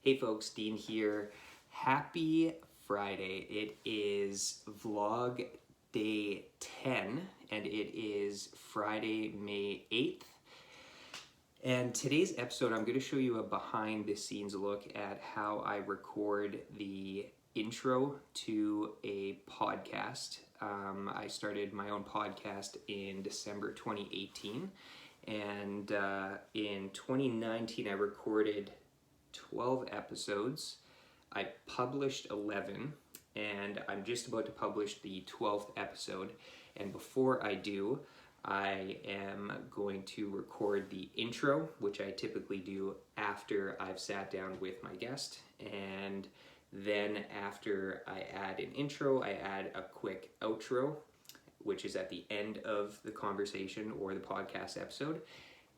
Hey folks, Dean here. Happy Friday. It is vlog day 10 and it is Friday, May 8th. And today's episode, I'm going to show you a behind the scenes look at how I record the intro to a podcast. I started my own podcast in December 2018. And in 2019, I recorded 12 episodes. I published 11, and I'm just about to publish the 12th episode. And before I do, I am going to record the intro, which I typically do after I've sat down with my guest. And then after I add an intro, I add a quick outro, which is at the end of the conversation or the podcast episode.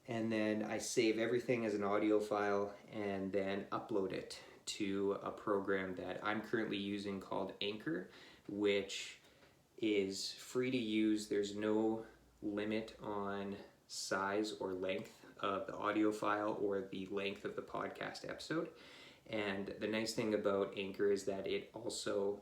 And then I save everything as an audio file and then upload it to a program that I'm currently using called Anchor, which is free to use. There's no limit on size or length of the audio file or the length of the podcast episode. And the nice thing about Anchor is that it also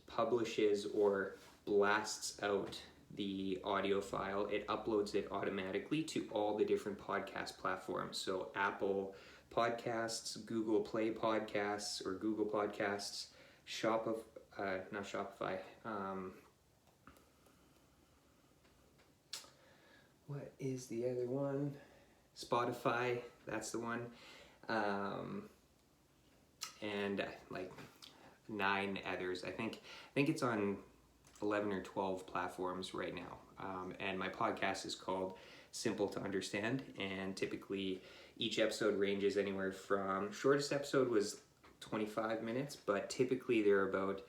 publishes or blasts out the audio file. It uploads it automatically to all the different podcast platforms. So Apple Podcasts, Google Play Podcasts or Google Podcasts, not Shopify. What is the other one? Spotify, that's the one. And like 9 others. I think it's on 11 or 12 platforms right now. And my podcast is called Simple to Understand. And typically each episode ranges anywhere from, shortest episode was 25 minutes, but typically they're about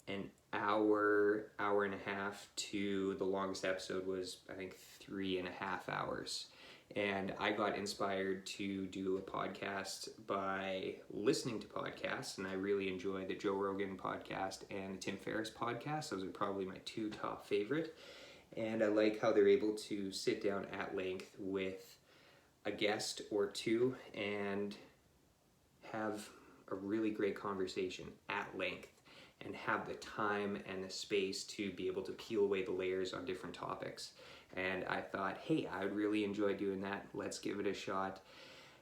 an hour and a half to the longest episode was, I think, 3.5 hours. And I got inspired to do a podcast by listening to podcasts, and I really enjoy the Joe Rogan podcast and the Tim Ferriss podcast. Those are probably my 2 top favorite. And I like how they're able to sit down at length with a guest or 2 and have a really great conversation at length and have the time and the space to be able to peel away the layers on different topics. And I thought, hey, I would really enjoy doing that. Let's give it a shot.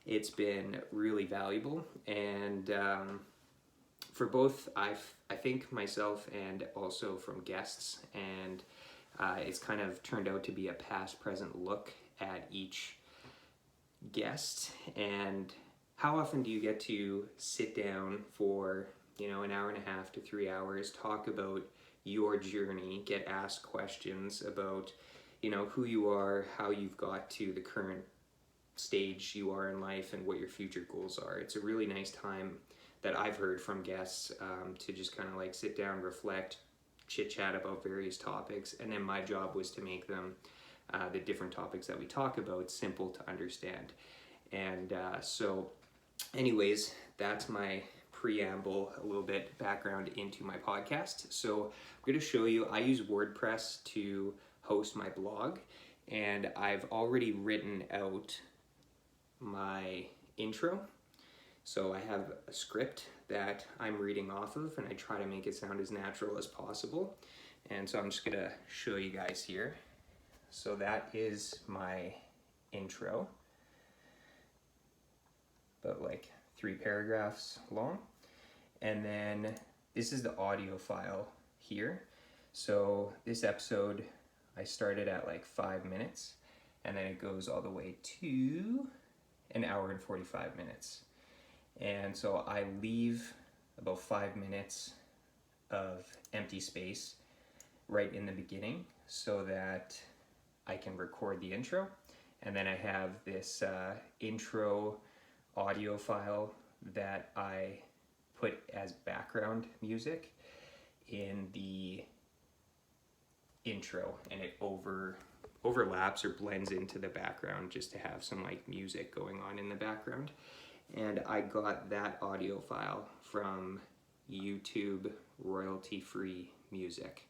It's been really valuable. And for both, I think myself and also from guests. And it's kind of turned out to be a past, present look at each guest. And how often do you get to sit down for, an hour and a half to 3 hours, talk about your journey, get asked questions about who you are, how you've got to the current stage you are in life, and what your future goals are. It's a really nice time that I've heard from guests to just kind of like sit down, reflect, chit chat about various topics. And then my job was to make them, the different topics that we talk about, simple to understand. And so anyways, that's my preamble, a little bit background into my podcast. So I'm going to show you, I use WordPress to host my blog, and I've already written out my intro. So I have a script that I'm reading off of, and I try to make it sound as natural as possible. And so I'm just gonna show you guys here. So that is my intro, about like 3 paragraphs long. And then this is the audio file here. So this episode, I started at like 5 minutes, and then it goes all the way to an hour and 45 minutes. And so I leave about 5 minutes of empty space right in the beginning so that I can record the intro. And then I have this intro audio file that I put as background music in the intro, and it overlaps or blends into the background just to have some like music going on in the background. And I got that audio file from YouTube royalty-free music.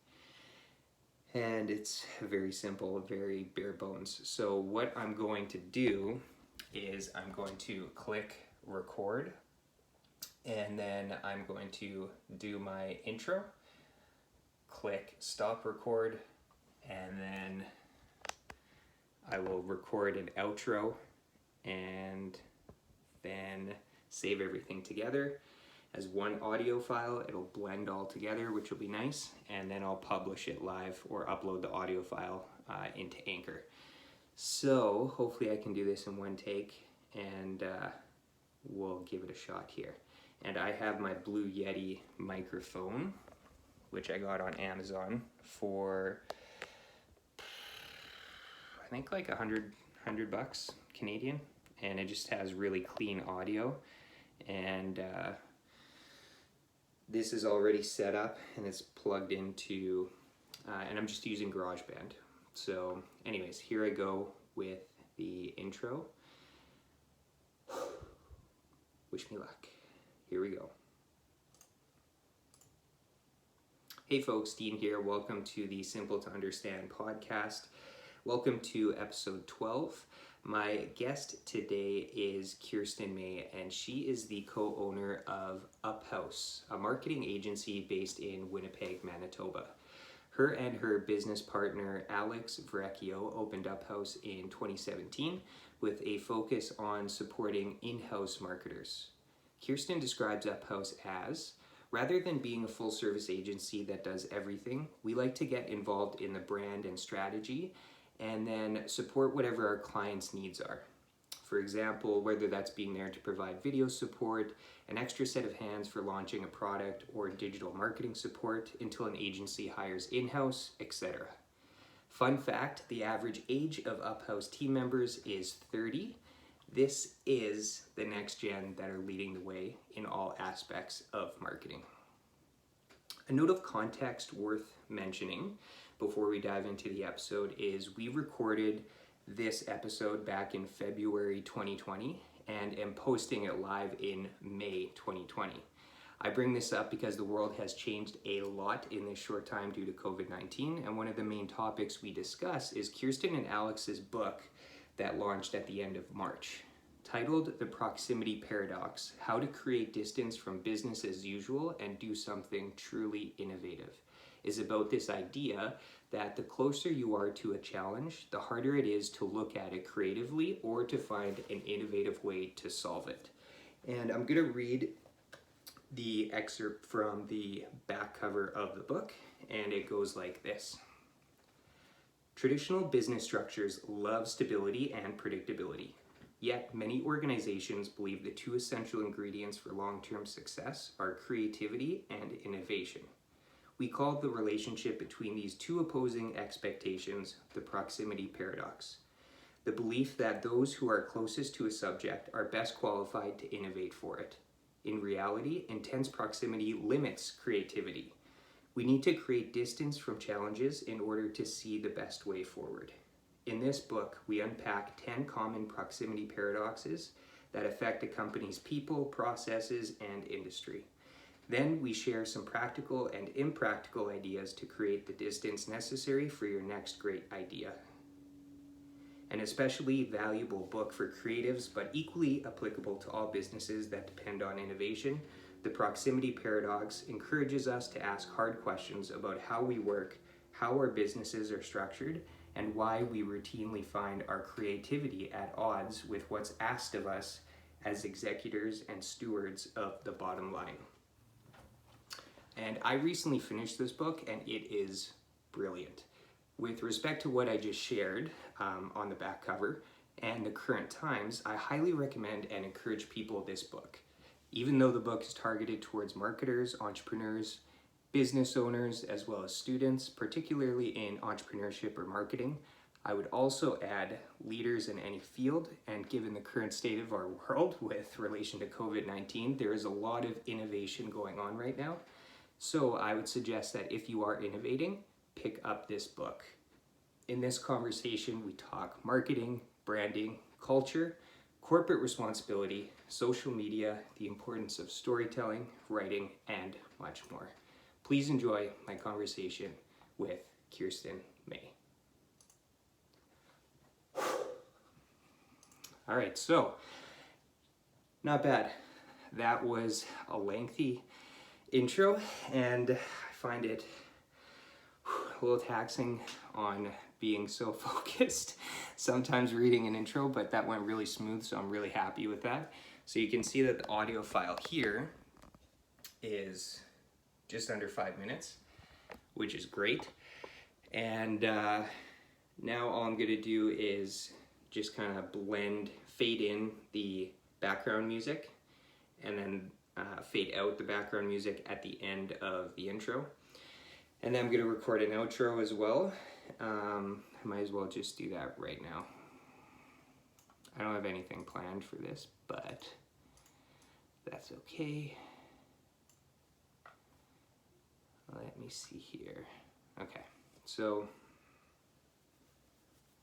And it's very simple, very bare bones. So what I'm going to do is I'm going to click record, and then I'm going to do my intro, click stop record, and then I will record an outro and then save everything together as one audio file. It'll blend all together, which will be nice, and then I'll publish it live or upload the audio file into Anchor. So hopefully I can do this in one take, and we'll give it a shot here. And I have my Blue Yeti microphone, which I got on Amazon for I think like $100 Canadian, and it just has really clean audio. And this is already set up and it's plugged into, and I'm just using GarageBand. So anyways, here I go with the intro. Wish me luck. Here we go. Hey folks, Dean here. Welcome to the Simple to Understand podcast. Welcome to episode 12. My guest today is Kirsten May, and she is the co-owner of Uphouse, a marketing agency based in Winnipeg, Manitoba. Her and her business partner, Alex Verrecchio, opened Uphouse in 2017 with a focus on supporting in-house marketers. Kirsten describes Uphouse as, rather than being a full-service agency that does everything, we like to get involved in the brand and strategy and then support whatever our clients' needs are. For example, whether that's being there to provide video support, an extra set of hands for launching a product, or digital marketing support until an agency hires in-house, etc. Fun fact, the average age of Uphouse team members is 30. This is the next gen that are leading the way in all aspects of marketing. A note of context worth mentioning before we dive into the episode is we recorded this episode back in February 2020 and am posting it live in May 2020. I bring this up because the world has changed a lot in this short time due to COVID-19, and one of the main topics we discuss is Kirsten and Alex's book that launched at the end of March. Titled The Proximity Paradox, How to Create Distance from Business as Usual and Do Something Truly Innovative, is about this idea that the closer you are to a challenge, the harder it is to look at it creatively or to find an innovative way to solve it. And I'm going to read the excerpt from the back cover of the book, and it goes like this. Traditional business structures love stability and predictability. Yet, many organizations believe the two essential ingredients for long-term success are creativity and innovation. We call the relationship between these two opposing expectations the proximity paradox. The belief that those who are closest to a subject are best qualified to innovate for it. In reality, intense proximity limits creativity. We need to create distance from challenges in order to see the best way forward. In this book, we unpack 10 common proximity paradoxes that affect a company's people, processes, and industry. Then we share some practical and impractical ideas to create the distance necessary for your next great idea. An especially valuable book for creatives, but equally applicable to all businesses that depend on innovation, The Proximity Paradox encourages us to ask hard questions about how we work, how our businesses are structured, and why we routinely find our creativity at odds with what's asked of us as executors and stewards of the bottom line. And I recently finished this book, and it is brilliant. With respect to what I just shared on the back cover and the current times, I highly recommend and encourage people this book. Even though the book is targeted towards marketers, entrepreneurs, business owners, as well as students, particularly in entrepreneurship or marketing, I would also add leaders in any field, and given the current state of our world with relation to COVID-19, there is a lot of innovation going on right now. So I would suggest that if you are innovating, pick up this book. In this conversation, we talk marketing, branding, culture, corporate responsibility, social media, the importance of storytelling, writing, and much more. Please enjoy my conversation with Kirsten May. All right, so not bad. that was a lengthy intro, and I find it a little taxing on being so focused sometimes reading an intro, but that went really smooth, so I'm really happy with that. So you can see that the audio file here is just under 5 minutes, which is great. And now all I'm gonna do is just kind of fade in the background music, and then fade out the background music at the end of the intro. And then I'm gonna record an outro as well. I might as well just do that right now. I don't have anything planned for this, but that's okay. Let me see here. Okay, so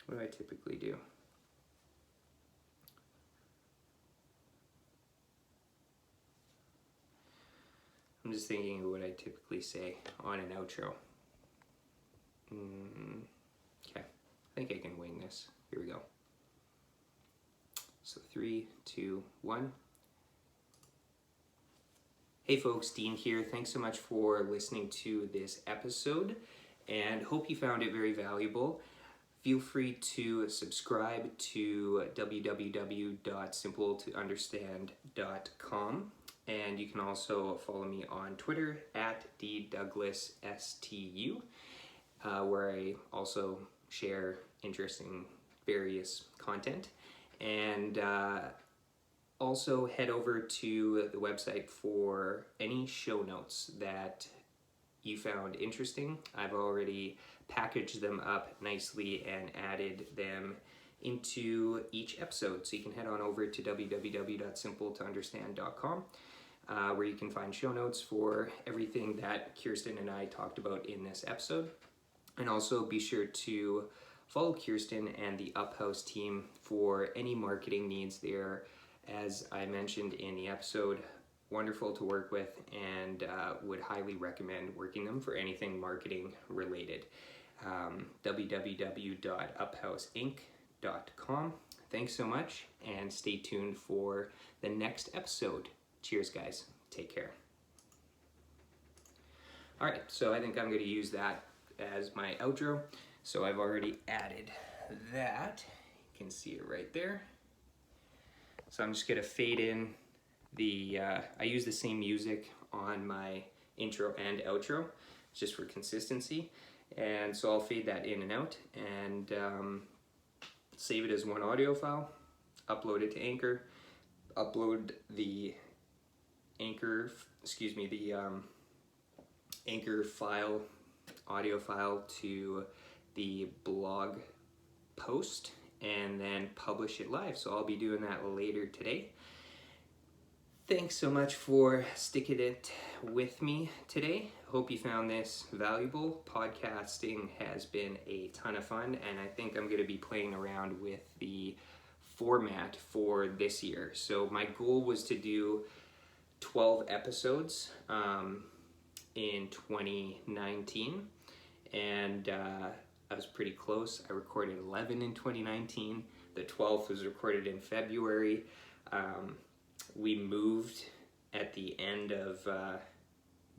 what do I typically do? I'm just thinking of what I typically say on an outro. Okay, I think I can wing this. Here we go. So 3, 2, 1. Hey folks, Dean here. Thanks so much for listening to this episode, and hope you found it very valuable. Feel free to subscribe to www.simpletounderstand.com. And you can also follow me on Twitter at DDouglasSTU, where I also share interesting various content. And also head over to the website for any show notes that you found interesting. I've already packaged them up nicely and added them into each episode. So you can head on over to www.simpletounderstand.com. Where you can find show notes for everything that Kirsten and I talked about in this episode. And also be sure to follow Kirsten and the Uphouse team for any marketing needs. They're, as I mentioned in the episode, wonderful to work with, and would highly recommend working them for anything marketing related. www.uphouseinc.com. Thanks so much, and stay tuned for the next episode. Cheers, guys. Take care. All right, so I think I'm going to use that as my outro. So I've already added that. You can see it right there. So I'm just going to fade in the, I use the same music on my intro and outro, just for consistency. And so I'll fade that in and out, and save it as one audio file, upload it to Anchor, upload the Anchor file, audio file, to the blog post, and then publish it live. So I'll be doing that later today. Thanks so much for sticking it with me today. Hope you found this valuable. Podcasting has been a ton of fun, and I think I'm going to be playing around with the format for this year. So my goal was to do 12 episodes in 2019, and I was pretty close. I recorded 11 in 2019. The 12th was recorded in February. We moved at the end of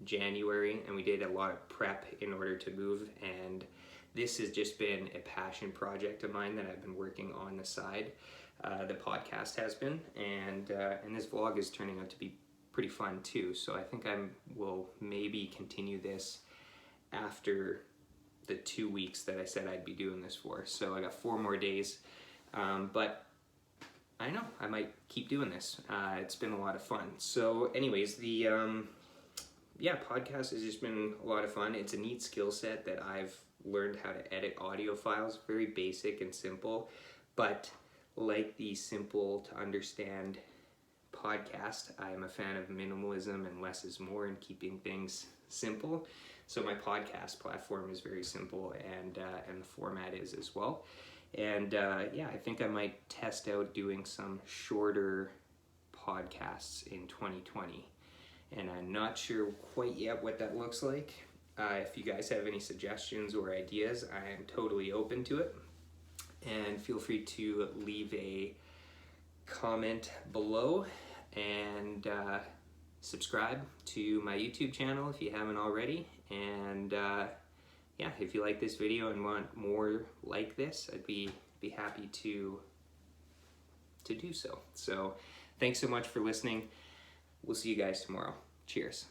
January, and we did a lot of prep in order to move, and this has just been a passion project of mine that I've been working on the side. The podcast has been, and this vlog is turning out to be pretty fun too. So I think I will maybe continue this after the 2 weeks that I said I'd be doing this for. So I got 4 more days, but I know I might keep doing this. It's been a lot of fun. So anyways, the podcast has just been a lot of fun. It's a neat skill set that I've learned how to edit audio files. Very basic and simple, but like the Simple to Understand podcast, I am a fan of minimalism and less is more, and keeping things simple. So my podcast platform is very simple, and the format is as well. And I think I might test out doing some shorter podcasts in 2020, and I'm not sure quite yet what that looks like. If you guys have any suggestions or ideas, I am totally open to it, and feel free to leave a comment below, and subscribe to my YouTube channel if you haven't already. And yeah, if you like this video and want more like this, I'd be happy to do so. So thanks so much for listening. We'll see you guys tomorrow. Cheers.